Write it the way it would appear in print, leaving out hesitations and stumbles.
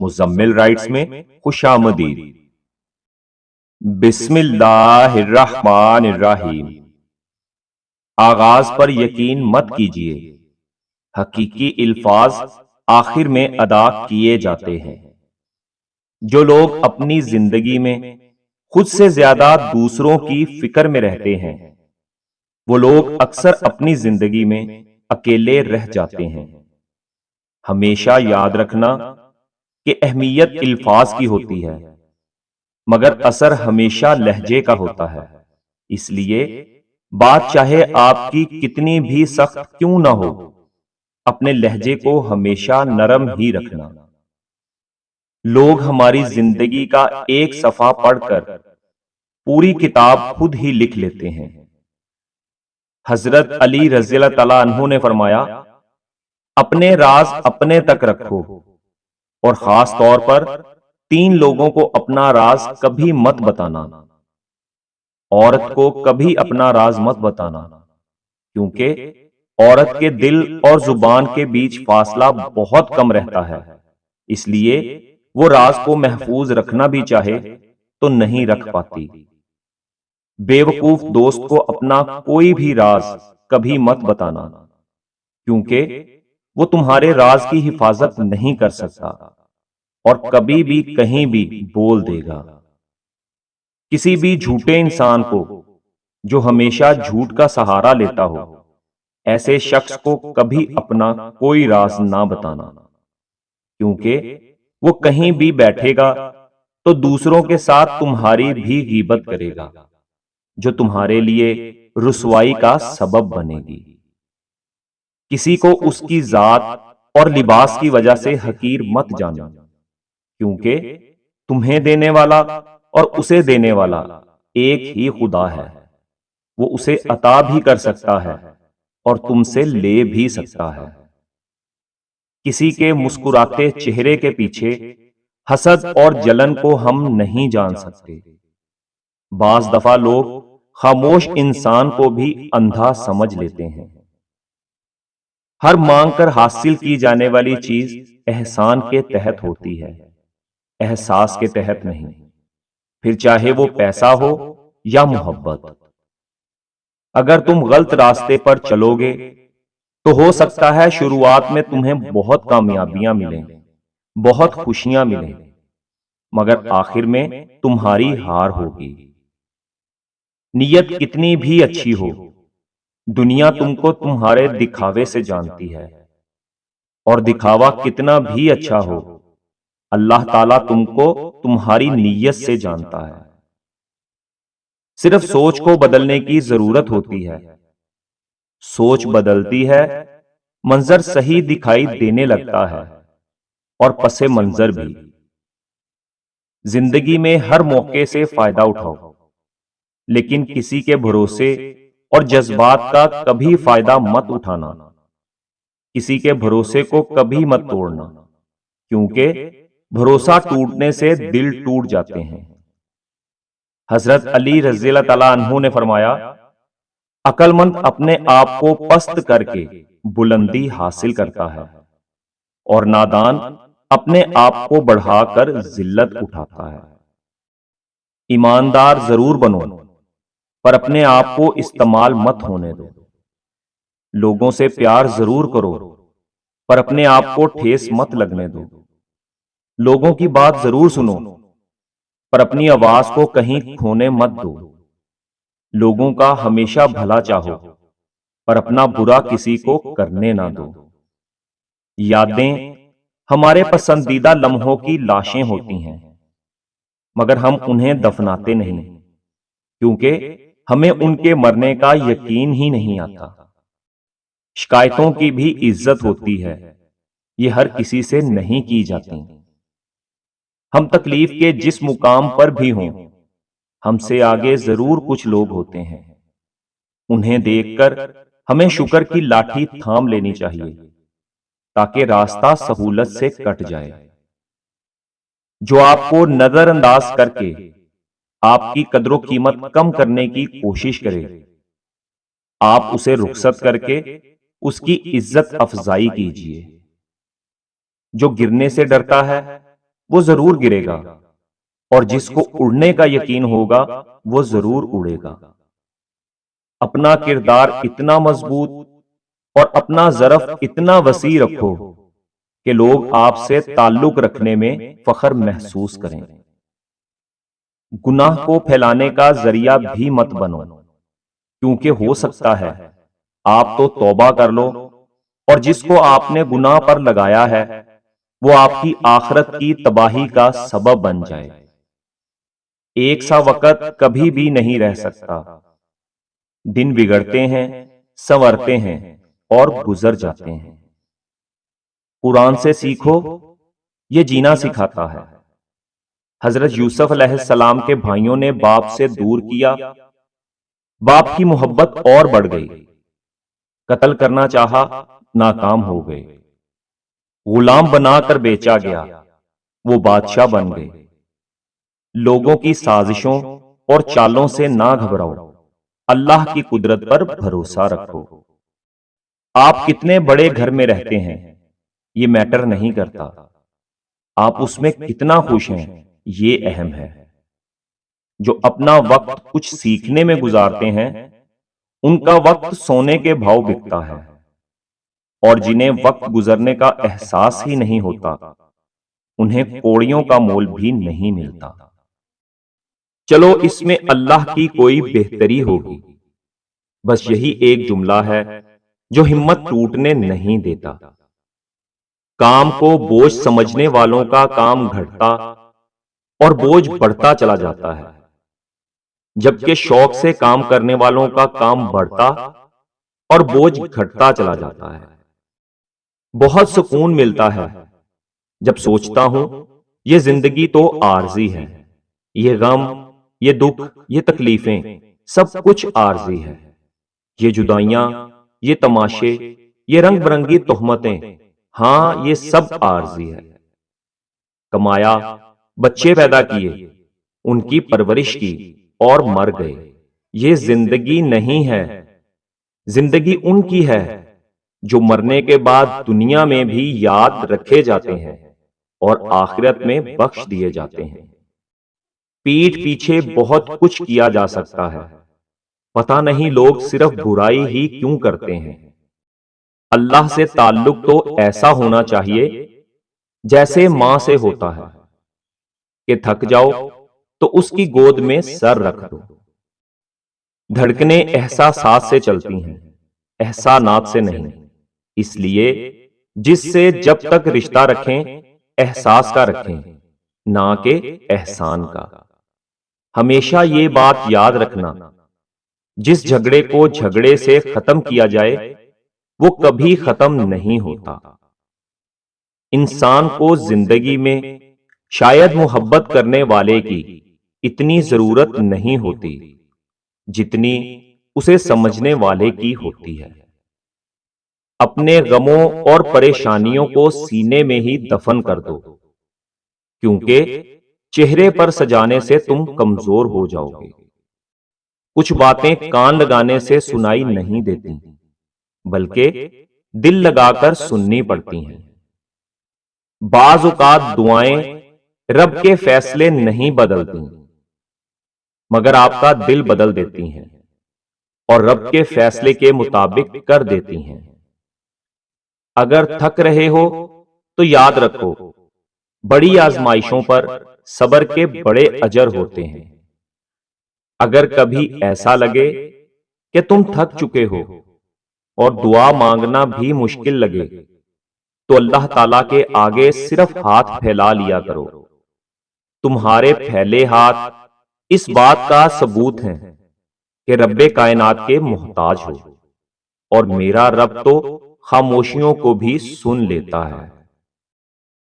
Muzammil rights میں خوش آمدید۔ بسم اللہ الرحمن الرحیم۔ آغاز پر یقین مت کیجیے، حقیقی الفاظ آخر میں ادا کیے جاتے ہیں۔ جو لوگ اپنی زندگی میں خود سے زیادہ دوسروں کی فکر میں رہتے ہیں، وہ لوگ اکثر اپنی زندگی میں اکیلے رہ جاتے ہیں۔ ہمیشہ یاد رکھنا کہ اہمیت الفاظ کی ہوتی ہے، مگر اثر ہمیشہ لہجے کا ہوتا ہے۔ اس لیے بات چاہے آپ کی کتنی بھی سخت کیوں نہ ہو، اپنے لہجے کو ہمیشہ نرم ہی رکھنا۔ لوگ ہماری زندگی کا ایک صفحہ پڑھ کر پوری کتاب خود ہی لکھ لیتے ہیں۔ حضرت علی رضی اللہ تعالیٰ عنہ نے فرمایا، اپنے راز اپنے تک رکھو، اور خاص طور پر 3 لوگوں کو اپنا راز کبھی مت بتانا۔ عورت کو کبھی اپنا راز مت بتانا، کیونکہ عورت کے دل اور زبان کے بیچ فاصلہ بہت کم رہتا ہے، اس لیے وہ راز کو محفوظ رکھنا بھی چاہے تو نہیں رکھ پاتی۔ بے وقوف دوست کو اپنا کوئی بھی راز کبھی مت بتانا، کیونکہ وہ تمہارے راز کی حفاظت نہیں کر سکتا اور کبھی بھی کہیں بھی بول دے گا۔ کسی بھی جھوٹے انسان کو جو ہمیشہ جھوٹ کا سہارا لیتا ہو، ایسے شخص کو کبھی اپنا کوئی راز نہ بتانا، کیونکہ وہ کہیں بھی بیٹھے گا تو دوسروں کے ساتھ تمہاری بھی غیبت کرے گا، جو تمہارے لیے رسوائی کا سبب بنے گی۔ کسی کو اس کی ذات اور لباس کی وجہ سے حقیر مت جانا، کیونکہ تمہیں دینے والا اور اسے دینے والا ایک ہی خدا ہے۔ وہ اسے عطا بھی کر سکتا ہے اور تم سے لے بھی سکتا ہے۔ کسی کے مسکراتے چہرے کے پیچھے حسد اور جلن کو ہم نہیں جان سکتے۔ بعض دفعہ لوگ خاموش انسان کو بھی اندھا سمجھ لیتے ہیں۔ ہر مانگ کر حاصل کی جانے والی چیز احسان کے تحت ہوتی ہے، احساس کے تحت نہیں، پھر چاہے وہ پیسہ ہو یا محبت۔ اگر تم غلط راستے پر چلو گے تو ہو سکتا ہے شروعات میں تمہیں بہت کامیابیاں ملیں، بہت خوشیاں ملیں، مگر آخر میں تمہاری ہار ہوگی۔ نیت کتنی بھی اچھی ہو، دنیا تم کو تمہارے دکھاوے سے جانتی ہے، اور دکھاوا کتنا بھی اچھا ہو، اللہ تعالیٰ تم کو تمہاری نیت سے جانتا ہے۔ صرف سوچ کو بدلنے کی ضرورت ہوتی ہے۔ سوچ بدلتی ہے، منظر صحیح دکھائی دینے لگتا ہے، اور پس منظر بھی۔ زندگی میں ہر موقع سے فائدہ اٹھاؤ، لیکن کسی کے بھروسے اور جذبات کا کبھی فائدہ مت اٹھانا۔ کسی کے بھروسے کو کبھی مت توڑنا، کیونکہ بھروسہ ٹوٹنے سے دل ٹوٹ جاتے ہیں۔ حضرت علی رضی اللہ تعالیٰ عنہ نے فرمایا، عقل مند اپنے آپ کو پست کر کے بلندی حاصل کرتا ہے، اور نادان اپنے آپ کو بڑھا کر ذلت اٹھاتا ہے۔ ایماندار ضرور بنو، پر اپنے آپ کو استعمال مت ہونے دو۔ لوگوں سے پیار ضرور کرو، پر اپنے آپ کو ٹھیس مت لگنے دو۔ لوگوں کی بات ضرور سنو، پر اپنی آواز کو کہیں کھونے مت دو۔ لوگوں کا ہمیشہ بھلا چاہو، پر اپنا برا کسی کو کرنے نہ دو۔ یادیں ہمارے پسندیدہ لمحوں کی لاشیں ہوتی ہیں، مگر ہم انہیں دفناتے نہیں، کیونکہ ہمیں ان کے مرنے کا یقین ہی نہیں آتا۔ شکایتوں کی بھی عزت ہوتی ہے، یہ ہر کسی سے نہیں کی جاتی۔ ہم تکلیف کے جس مقام پر بھی ہوں، ہم سے آگے ضرور کچھ لوگ ہوتے ہیں۔ انہیں دیکھ کر ہمیں شکر کی لاٹھی تھام لینی چاہیے، تاکہ راستہ سہولت سے کٹ جائے۔ جو آپ کو نظر انداز کر کے آپ کی قدر و قیمت کم کرنے کی کوشش کرے، آپ اسے رخصت کر کے اس کی عزت افزائی کیجیے۔ جو گرنے سے ڈرتا ہے وہ ضرور گرے گا، اور جس کو اڑنے کا یقین ہوگا وہ ضرور اڑے گا۔ اپنا کردار اتنا مضبوط اور اپنا ظرف اتنا وسیع رکھو کہ لوگ آپ سے تعلق رکھنے میں فخر محسوس کریں۔ گناہ کو پھیلانے کا ذریعہ بھی مت بنو، کیونکہ ہو سکتا ہے آپ تو توبہ کر لو اور جس کو آپ نے گناہ پر لگایا ہے وہ آپ کی آخرت کی تباہی کا سبب بن جائے۔ ایک سا وقت کبھی بھی نہیں رہ سکتا، دن بگڑتے ہیں، سنورتے ہیں اور گزر جاتے ہیں۔ قرآن سے سیکھو، یہ جینا سکھاتا ہے۔ حضرت یوسف علیہ السلام کے بھائیوں نے باپ سے دور کیا، باپ کی محبت اور بڑھ گئی، قتل کرنا چاہا، ناکام ہو گئے، غلام بنا کر بیچا گیا، وہ بادشاہ بن گئے۔ لوگوں کی سازشوں اور چالوں سے نہ گھبراؤ، اللہ کی قدرت پر بھروسہ رکھو۔ آپ کتنے بڑے گھر میں رہتے ہیں یہ میٹر نہیں کرتا، آپ اس میں کتنا خوش ہیں یہ اہم ہے۔ جو اپنا وقت کچھ سیکھنے میں گزارتے ہیں ان کا وقت سونے کے بھاؤ بکتا ہے، اور جنہیں وقت گزرنے کا احساس ہی نہیں ہوتا انہیں کوڑیوں کا مول بھی نہیں ملتا۔ چلو اس میں اللہ کی کوئی بہتری ہوگی، بس یہی ایک جملہ ہے جو ہمت ٹوٹنے نہیں دیتا۔ کام کو بوجھ سمجھنے والوں کا کام گھٹتا اور بوجھ بڑھتا چلا جاتا ہے، جبکہ شوق سے کام کرنے والوں کا کام بڑھتا اور بوجھ گھٹتا چلا جاتا ہے۔ بہت سکون ملتا ہے جب سوچتا ہوں یہ زندگی تو عارضی ہے، یہ غم، یہ دکھ، یہ تکلیفیں سب کچھ عارضی ہے، یہ جدائیاں، یہ تماشے، یہ رنگ برنگی تہمتیں، ہاں یہ سب عارضی ہے۔ کمایا، بچے پیدا کیے، ان کی پرورش کی اور مر گئے، یہ زندگی نہیں ہے۔ زندگی ان کی ہے جو مرنے کے بعد دنیا میں بھی یاد رکھے جاتے ہیں اور آخرت میں بخش دیے جاتے ہیں۔ پیٹھ پیچھے بہت کچھ کیا جا سکتا ہے، پتہ نہیں لوگ صرف برائی ہی کیوں کرتے ہیں۔ اللہ سے تعلق تو ایسا ہونا چاہیے جیسے ماں سے ہوتا ہے کہ تھک جاؤ تو اس کی گود میں سر رکھ دو۔ دھڑکنیں احساسات سے چلتی ہیں، احسانات سے نہیں، اس لیے جس سے جب تک رشتہ رکھیں احساس کا رکھیں، نہ کہ احسان کا۔ ہمیشہ یہ بات یاد رکھنا، جس جھگڑے کو جھگڑے سے ختم کیا جائے وہ کبھی ختم نہیں ہوتا۔ انسان کو زندگی میں شاید محبت کرنے والے کی اتنی ضرورت نہیں ہوتی جتنی اسے سمجھنے والے کی ہوتی ہے۔ اپنے غموں اور پریشانیوں کو سینے میں ہی دفن کر دو، کیونکہ چہرے پر سجانے سے تم کمزور ہو جاؤ گے۔ کچھ باتیں کان لگانے سے سنائی نہیں دیتی بلکہ دل لگا کر سننی پڑتی ہیں۔ بعض اوقات دعائیں رب کے فیصلے نہیں بدلتی مگر آپ کا دل بدل دیتی ہیں اور رب کے فیصلے کے مطابق کر دیتی ہیں۔ اگر تھک رہے ہو تو یاد رکھو بڑی آزمائشوں پر صبر کے بڑے اجر ہوتے ہیں۔ اگر کبھی ایسا لگے کہ تم تھک چکے ہو اور دعا مانگنا بھی مشکل لگے تو اللہ تعالیٰ کے آگے صرف ہاتھ پھیلا لیا کرو۔ تمہارے پھیلے ہاتھ اس بات کا ثبوت ہیں کہ رب کائنات کے محتاج ہو، اور میرا رب تو خاموشیوں کو بھی سن لیتا ہے۔